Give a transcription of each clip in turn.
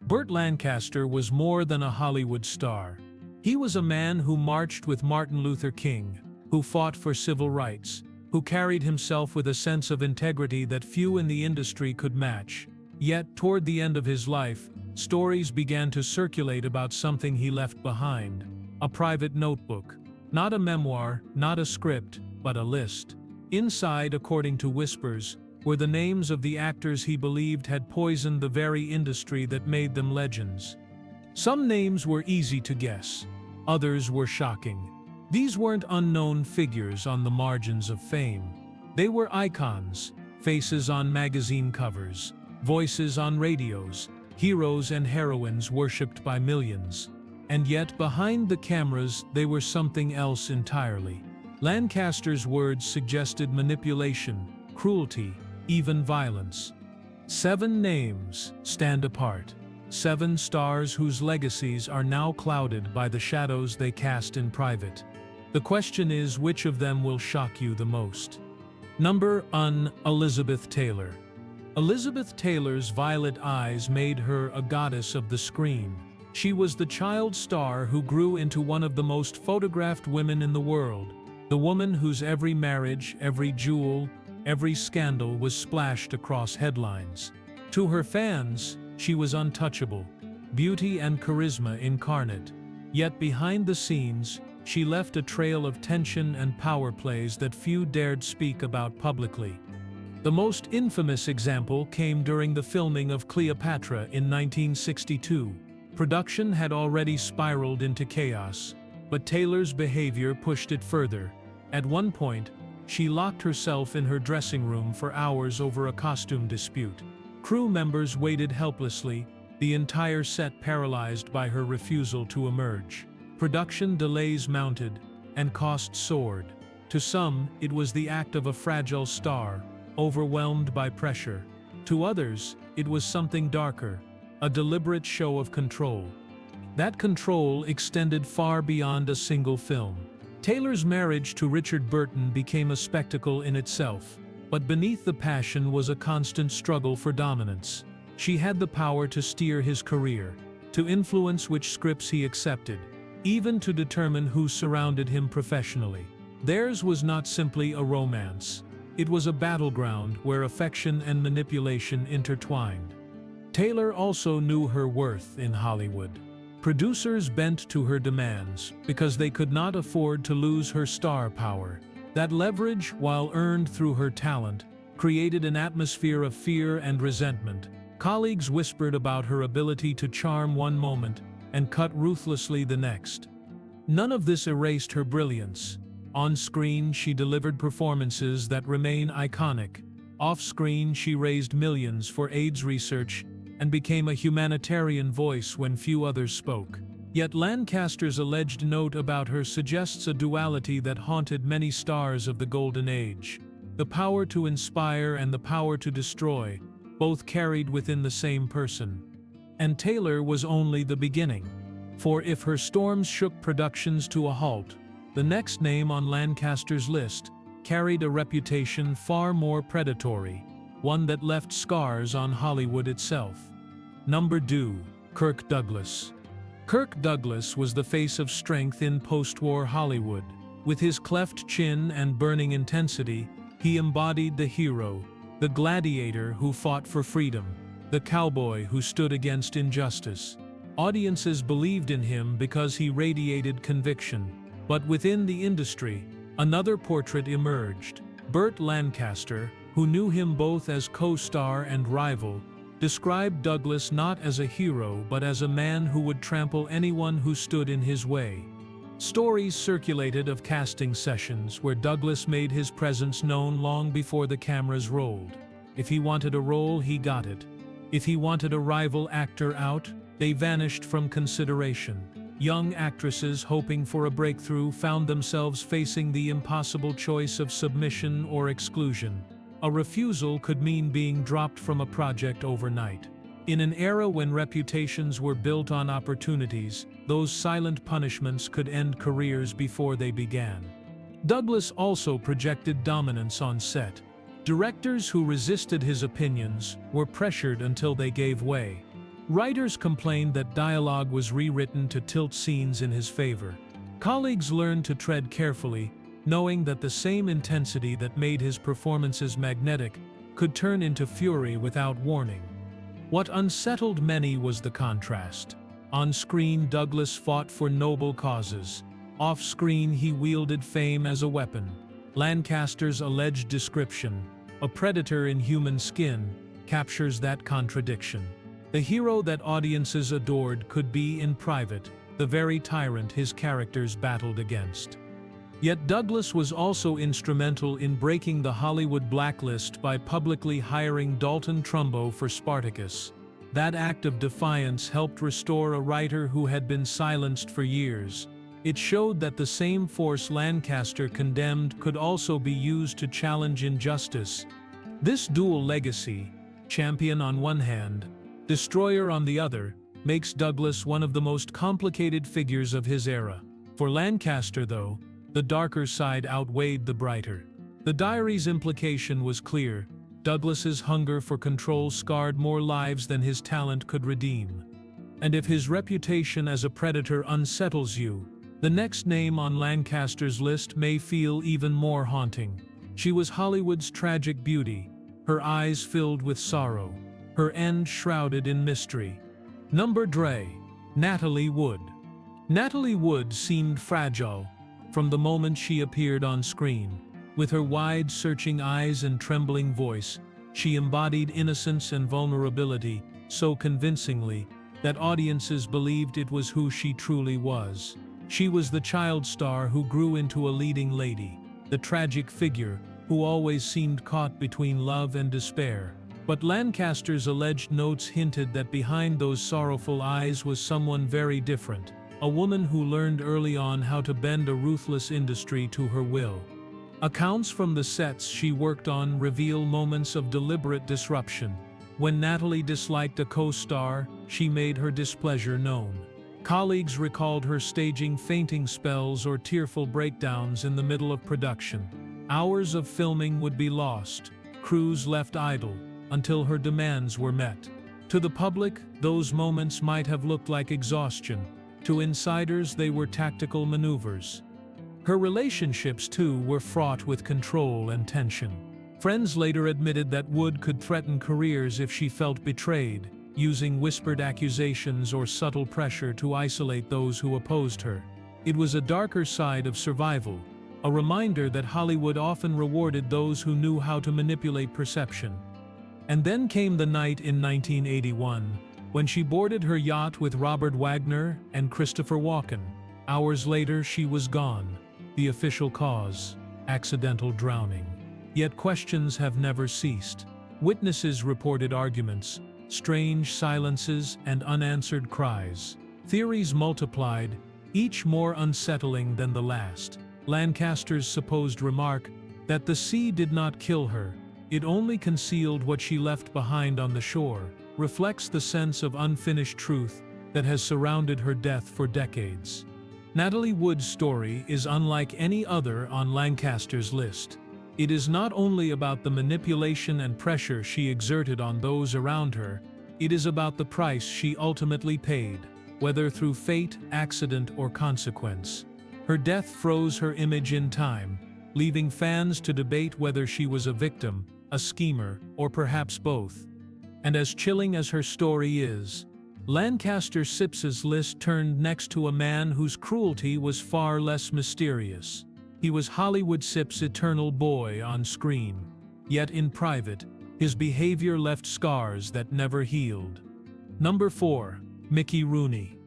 Burt Lancaster was more than a Hollywood star. He was a man who marched with Martin Luther King, who fought for civil rights, who carried himself with a sense of integrity that few in the industry could match. Yet, toward the end of his life, stories began to circulate about something he left behind: a private notebook. Not a memoir, not a script, but a list. Inside, according to whispers, were the names of the actors he believed had poisoned the very industry that made them legends. Some names were easy to guess, others were shocking. These weren't unknown figures on the margins of fame. They were icons, faces on magazine covers, voices on radios, heroes and heroines worshipped by millions. And yet, behind the cameras, they were something else entirely. Lancaster's words suggested manipulation, cruelty, even violence. 7 names stand apart. 7 stars whose legacies are now clouded by the shadows they cast in private. The question is, which of them will shock you the most? Number 1. Elizabeth Taylor. Elizabeth Taylor's violet eyes made her a goddess of the screen. She was the child star who grew into one of the most photographed women in the world, the woman whose every marriage, every jewel, every scandal was splashed across headlines. To her fans, she was untouchable, beauty and charisma incarnate. Yet behind the scenes, she left a trail of tension and power plays that few dared speak about publicly. The most infamous example came during the filming of Cleopatra in 1962. Production had already spiraled into chaos, but Taylor's behavior pushed it further. At one point, she locked herself in her dressing room for hours over a costume dispute. Crew members waited helplessly, the entire set paralyzed by her refusal to emerge. Production delays mounted, and costs soared. To some, it was the act of a fragile star, overwhelmed by pressure. To others, it was something darker, a deliberate show of control. That control extended far beyond a single film. Taylor's marriage to Richard Burton became a spectacle in itself, but beneath the passion was a constant struggle for dominance. She had the power to steer his career, to influence which scripts he accepted, even to determine who surrounded him professionally. Theirs was not simply a romance. It was a battleground where affection and manipulation intertwined. Taylor also knew her worth in Hollywood. Producers bent to her demands because they could not afford to lose her star power. That leverage, while earned through her talent, created an atmosphere of fear and resentment. Colleagues whispered about her ability to charm one moment and cut ruthlessly the next. None of this erased her brilliance. On screen, she delivered performances that remain iconic. Off screen, she raised millions for AIDS research and became a humanitarian voice when few others spoke. Yet Lancaster's alleged note about her suggests a duality that haunted many stars of the Golden Age. The power to inspire and the power to destroy, both carried within the same person. And Taylor was only the beginning. For if her storms shook productions to a halt, the next name on Lancaster's list carried a reputation far more predatory, one that left scars on Hollywood itself. Number 2. Kirk Douglas. Kirk Douglas was the face of strength in post-war Hollywood. With his cleft chin and burning intensity, he embodied the hero, the gladiator who fought for freedom, the cowboy who stood against injustice. Audiences believed in him because he radiated conviction. But within the industry, another portrait emerged. Burt Lancaster, who knew him both as co-star and rival, described Douglas not as a hero but as a man who would trample anyone who stood in his way. Stories circulated of casting sessions where Douglas made his presence known long before the cameras rolled. If he wanted a role, he got it. If he wanted a rival actor out, they vanished from consideration. Young actresses hoping for a breakthrough found themselves facing the impossible choice of submission or exclusion. A refusal could mean being dropped from a project overnight. In an era when reputations were built on opportunities, those silent punishments could end careers before they began. Douglas also projected dominance on set. Directors who resisted his opinions were pressured until they gave way. Writers complained that dialogue was rewritten to tilt scenes in his favor. Colleagues learned to tread carefully, knowing that the same intensity that made his performances magnetic could turn into fury without warning. What unsettled many was the contrast. On screen, Douglas fought for noble causes. Off-screen, he wielded fame as a weapon. Lancaster's alleged description, a predator in human skin, captures that contradiction. The hero that audiences adored could be, in private, the very tyrant his characters battled against. Yet Douglas was also instrumental in breaking the Hollywood blacklist by publicly hiring Dalton Trumbo for Spartacus. That act of defiance helped restore a writer who had been silenced for years. It showed that the same force Lancaster condemned could also be used to challenge injustice. This dual legacy, champion on one hand, destroyer on the other, makes Douglas one of the most complicated figures of his era. For Lancaster, though, the darker side outweighed the brighter. The diary's implication was clear. Douglas's hunger for control scarred more lives than his talent could redeem. And if his reputation as a predator unsettles you, the next name on Lancaster's list may feel even more haunting. She was Hollywood's tragic beauty, her eyes filled with sorrow, her end shrouded in mystery. Number 3, Natalie Wood. Natalie Wood seemed fragile from the moment she appeared on screen. With her wide, searching eyes and trembling voice, she embodied innocence and vulnerability so convincingly that audiences believed it was who she truly was. She was the child star who grew into a leading lady, the tragic figure who always seemed caught between love and despair. But Lancaster's alleged notes hinted that behind those sorrowful eyes was someone very different, a woman who learned early on how to bend a ruthless industry to her will. Accounts from the sets she worked on reveal moments of deliberate disruption. When Natalie disliked a co-star, she made her displeasure known. Colleagues recalled her staging fainting spells or tearful breakdowns in the middle of production. Hours of filming would be lost, crews left idle, until her demands were met. To the public, those moments might have looked like exhaustion. To insiders, they were tactical maneuvers. Her relationships, too, were fraught with control and tension. Friends later admitted that Wood could threaten careers if she felt betrayed, using whispered accusations or subtle pressure to isolate those who opposed her. It was a darker side of survival, a reminder that Hollywood often rewarded those who knew how to manipulate perception. And then came the night in 1981, when she boarded her yacht with Robert Wagner and Christopher Walken. Hours later, she was gone. The official cause: accidental drowning. Yet questions have never ceased. Witnesses reported arguments, strange silences, and unanswered cries. Theories multiplied, each more unsettling than the last. Lancaster's supposed remark that the sea did not kill her, it only concealed what she left behind on the shore, reflects the sense of unfinished truth that has surrounded her death for decades. Natalie Wood's story is unlike any other on Lancaster's list. It is not only about the manipulation and pressure she exerted on those around her, it is about the price she ultimately paid, whether through fate, accident, or consequence. Her death froze her image in time, leaving fans to debate whether she was a victim, a schemer, or perhaps both. And as chilling as her story is, Lancaster Sipps's list turned next to a man whose cruelty was far less mysterious. He was Hollywood Sipp's eternal boy on screen. Yet in private, his behavior left scars that never healed. Number 4. Mickey Rooney.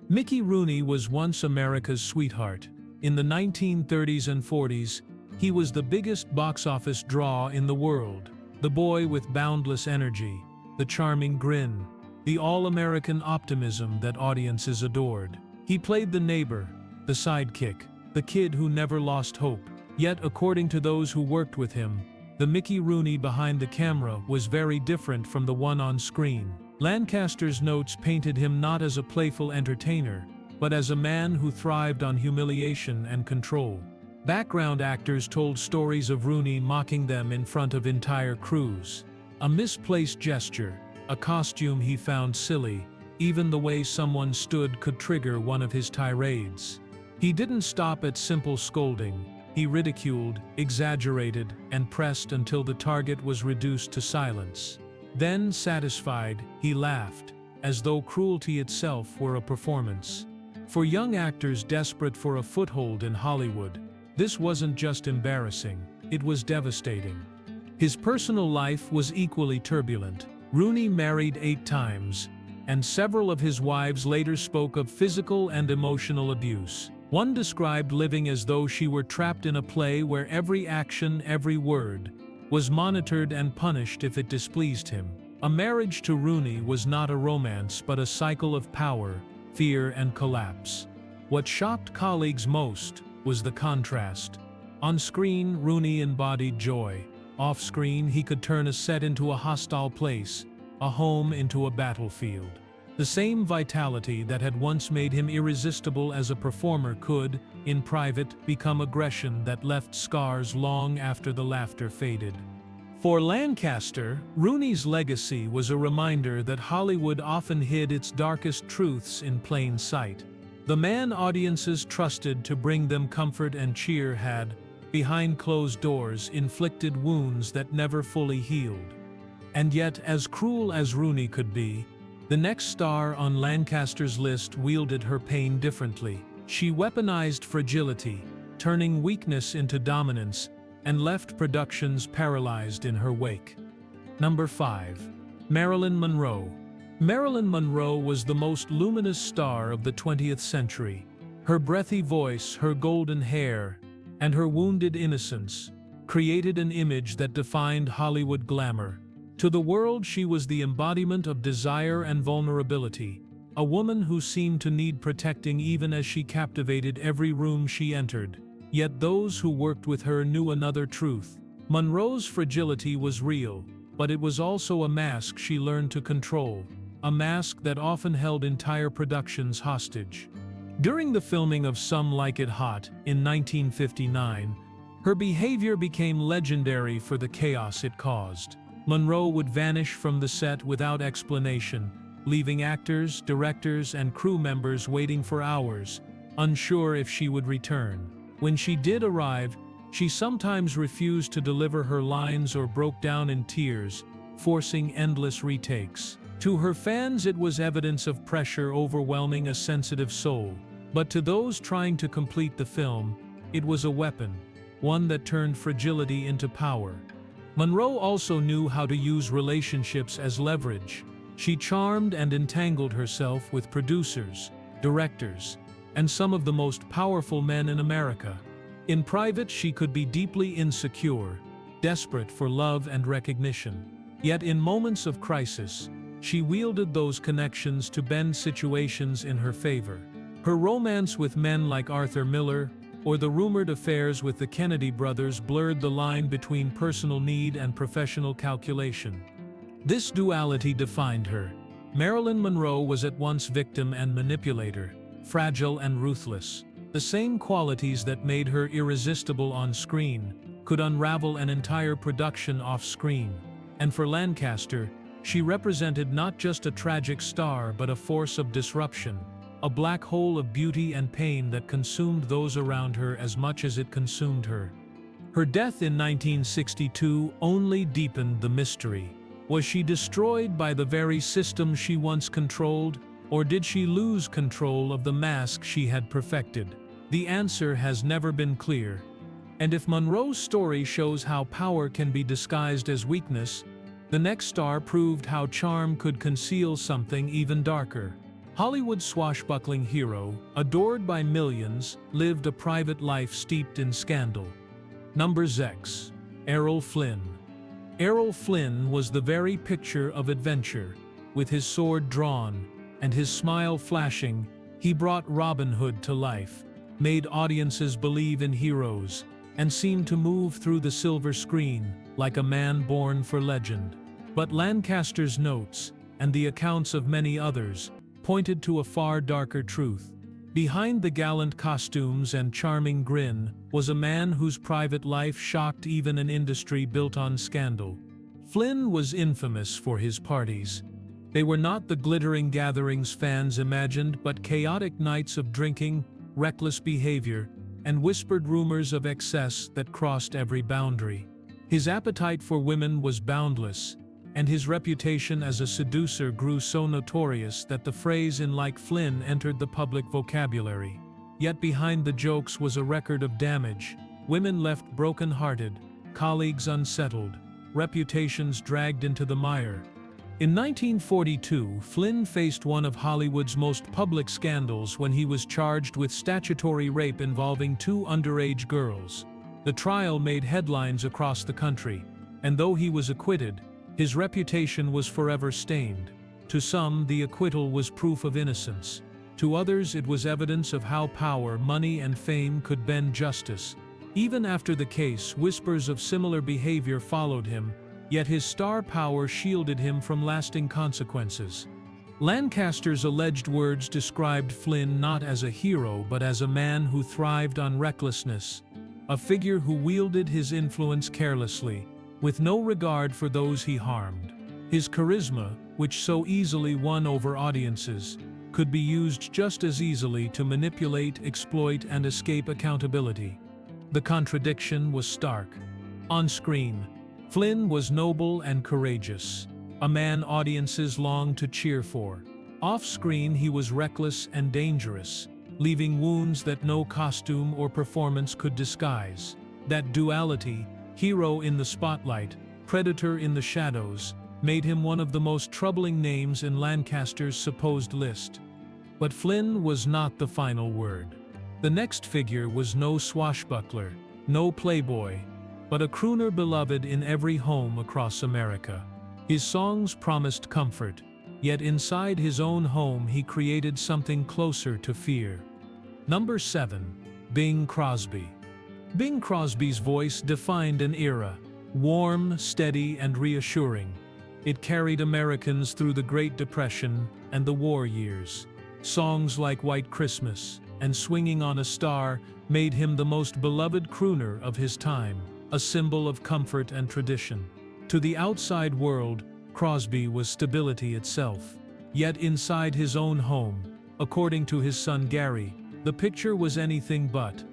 Mickey Rooney was once America's sweetheart. In the 1930s and 40s, he was the biggest box office draw in the world. The boy with boundless energy, the charming grin, the all-American optimism that audiences adored. He played the neighbor, the sidekick, the kid who never lost hope. Yet, according to those who worked with him, the Mickey Rooney behind the camera was very different from the one on screen. Lancaster's notes painted him not as a playful entertainer, but as a man who thrived on humiliation and control. Background actors told stories of Rooney mocking them in front of entire crews. A misplaced gesture, a costume he found silly, even the way someone stood could trigger one of his tirades. He didn't stop at simple scolding. He ridiculed, exaggerated, and pressed until the target was reduced to silence. Then, satisfied, he laughed, as though cruelty itself were a performance. For young actors desperate for a foothold in Hollywood, this wasn't just embarrassing, it was devastating. His personal life was equally turbulent. Rooney married 8 times, and several of his wives later spoke of physical and emotional abuse. One described living as though she were trapped in a play where every action, every word, was monitored and punished if it displeased him. A marriage to Rooney was not a romance but a cycle of power, fear, and collapse. What shocked colleagues most was the contrast. On screen, Rooney embodied joy. Off-screen, he could turn a set into a hostile place, a home into a battlefield. The same vitality that had once made him irresistible as a performer could, in private, become aggression that left scars long after the laughter faded. For Lancaster, Rooney's legacy was a reminder that Hollywood often hid its darkest truths in plain sight. The man audiences trusted to bring them comfort and cheer had, behind closed doors, inflicted wounds that never fully healed. And yet, as cruel as Rooney could be, the next star on Lancaster's list wielded her pain differently. She weaponized fragility, turning weakness into dominance, and left productions paralyzed in her wake. Number 5. Marilyn Monroe. Marilyn Monroe was the most luminous star of the 20th century. Her breathy voice, her golden hair, and her wounded innocence created an image that defined Hollywood glamour. To the world, she was the embodiment of desire and vulnerability, a woman who seemed to need protecting even as she captivated every room she entered. Yet those who worked with her knew another truth. Monroe's fragility was real, but it was also a mask she learned to control, a mask that often held entire productions hostage. During the filming of Some Like It Hot in 1959, her behavior became legendary for the chaos it caused. Monroe would vanish from the set without explanation, leaving actors, directors, and crew members waiting for hours, unsure if she would return. When she did arrive, she sometimes refused to deliver her lines or broke down in tears, forcing endless retakes. To her fans, it was evidence of pressure overwhelming a sensitive soul. But to those trying to complete the film, it was a weapon, one that turned fragility into power. Monroe also knew how to use relationships as leverage. She charmed and entangled herself with producers, directors, and some of the most powerful men in America. In private, she could be deeply insecure, desperate for love and recognition. Yet in moments of crisis, she wielded those connections to bend situations in her favor. Her romance with men like Arthur Miller, or the rumored affairs with the Kennedy brothers, blurred the line between personal need and professional calculation. This duality defined her. Marilyn Monroe was at once victim and manipulator, fragile and ruthless. The same qualities that made her irresistible on screen could unravel an entire production off-screen. And for Lancaster, she represented not just a tragic star but a force of disruption, a black hole of beauty and pain that consumed those around her as much as it consumed her. Her death in 1962 only deepened the mystery. Was she destroyed by the very system she once controlled, or did she lose control of the mask she had perfected? The answer has never been clear. And if Monroe's story shows how power can be disguised as weakness, the next star proved how charm could conceal something even darker. Hollywood's swashbuckling hero, adored by millions, lived a private life steeped in scandal. Number 6. Errol Flynn. Errol Flynn was the very picture of adventure. With his sword drawn and his smile flashing, he brought Robin Hood to life, made audiences believe in heroes, and seemed to move through the silver screen like a man born for legend. But Lancaster's notes, and the accounts of many others, pointed to a far darker truth. Behind the gallant costumes and charming grin was a man whose private life shocked even an industry built on scandal. Flynn was infamous for his parties. They were not the glittering gatherings fans imagined, but chaotic nights of drinking, reckless behavior, and whispered rumors of excess that crossed every boundary. His appetite for women was boundless, and his reputation as a seducer grew so notorious that the phrase "in like Flynn" entered the public vocabulary. Yet behind the jokes was a record of damage. Women left broken-hearted, colleagues unsettled, reputations dragged into the mire. In 1942, Flynn faced one of Hollywood's most public scandals when he was charged with statutory rape involving two underage girls. The trial made headlines across the country, and though he was acquitted, his reputation was forever stained. To some, the acquittal was proof of innocence. To others, it was evidence of how power, money, and fame could bend justice. Even after the case, whispers of similar behavior followed him, yet his star power shielded him from lasting consequences. Lancaster's alleged words described Flynn not as a hero but as a man who thrived on recklessness, a figure who wielded his influence carelessly, with no regard for those he harmed. His charisma, which so easily won over audiences, could be used just as easily to manipulate, exploit, and escape accountability. The contradiction was stark. On screen, Flynn was noble and courageous, a man audiences longed to cheer for. Off-screen, he was reckless and dangerous, leaving wounds that no costume or performance could disguise. That duality, hero in the spotlight, predator in the shadows, made him one of the most troubling names in Lancaster's supposed list. But Flynn was not the final word. The next figure was no swashbuckler, no playboy, but a crooner beloved in every home across America. His songs promised comfort, yet inside his own home he created something closer to fear. Number 7. Bing Crosby. Bing Crosby's voice defined an era, warm, steady, and reassuring. It carried Americans through the Great Depression and the war years. Songs like White Christmas and Swinging on a Star made him the most beloved crooner of his time, a symbol of comfort and tradition. To the outside world, Crosby was stability itself. Yet inside his own home, according to his son Gary, the picture was anything but.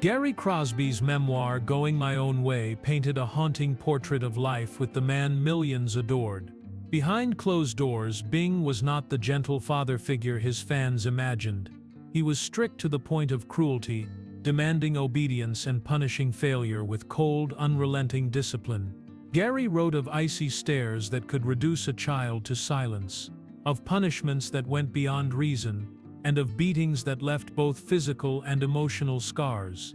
Gary Crosby's memoir, Going My Own Way, painted a haunting portrait of life with the man millions adored. Behind closed doors, Bing was not the gentle father figure his fans imagined. He was strict to the point of cruelty, demanding obedience and punishing failure with cold, unrelenting discipline. Gary wrote of icy stares that could reduce a child to silence, of punishments that went beyond reason, and of beatings that left both physical and emotional scars.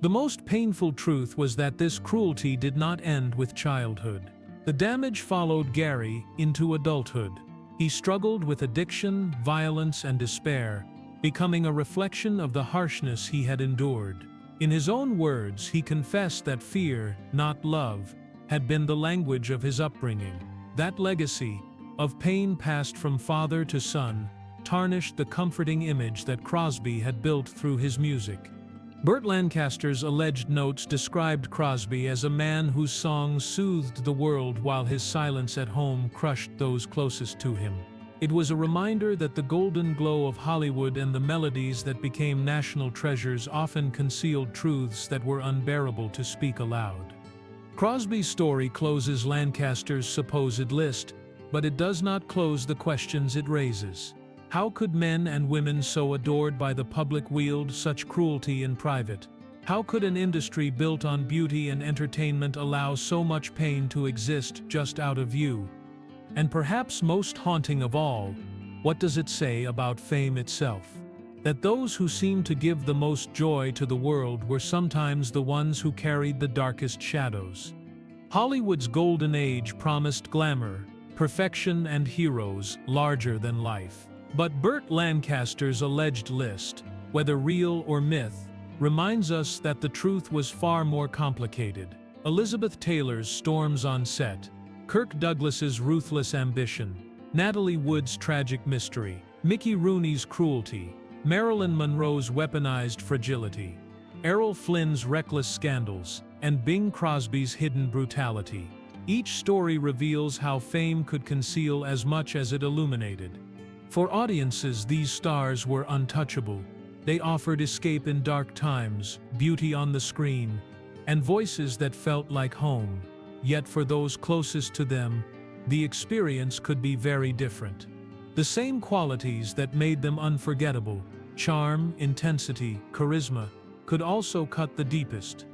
The most painful truth was that this cruelty did not end with childhood. The damage followed Gary into adulthood. He struggled with addiction, violence, and despair, becoming a reflection of the harshness he had endured. In his own words, he confessed that fear, not love, had been the language of his upbringing. That legacy, of pain passed from father to son, tarnished the comforting image that Crosby had built through his music. Burt Lancaster's alleged notes described Crosby as a man whose songs soothed the world while his silence at home crushed those closest to him. It was a reminder that the golden glow of Hollywood and the melodies that became national treasures often concealed truths that were unbearable to speak aloud. Crosby's story closes Lancaster's supposed list, but it does not close the questions it raises. How could men and women so adored by the public wield such cruelty in private? How could an industry built on beauty and entertainment allow so much pain to exist just out of view? And perhaps most haunting of all, what does it say about fame itself? That those who seemed to give the most joy to the world were sometimes the ones who carried the darkest shadows. Hollywood's golden age promised glamour, perfection, and heroes larger than life. But Burt Lancaster's alleged list, whether real or myth, reminds us that the truth was far more complicated. Elizabeth Taylor's storms on set, Kirk Douglas's ruthless ambition, Natalie Wood's tragic mystery, Mickey Rooney's cruelty, Marilyn Monroe's weaponized fragility, Errol Flynn's reckless scandals, and Bing Crosby's hidden brutality. Each story reveals how fame could conceal as much as it illuminated. For audiences, these stars were untouchable. They offered escape in dark times, beauty on the screen, and voices that felt like home. Yet for those closest to them, the experience could be very different. The same qualities that made them unforgettable, charm, intensity, charisma, could also cut the deepest.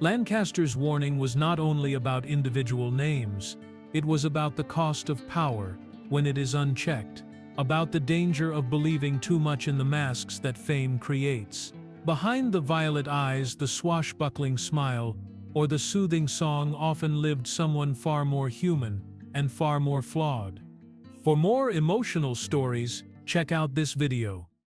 Lancaster's warning was not only about individual names, it was about the cost of power when it is unchecked, about the danger of believing too much in the masks that fame creates. Behind the violet eyes, the swashbuckling smile, or the soothing song often lived someone far more human and far more flawed. For more emotional stories, check out this video.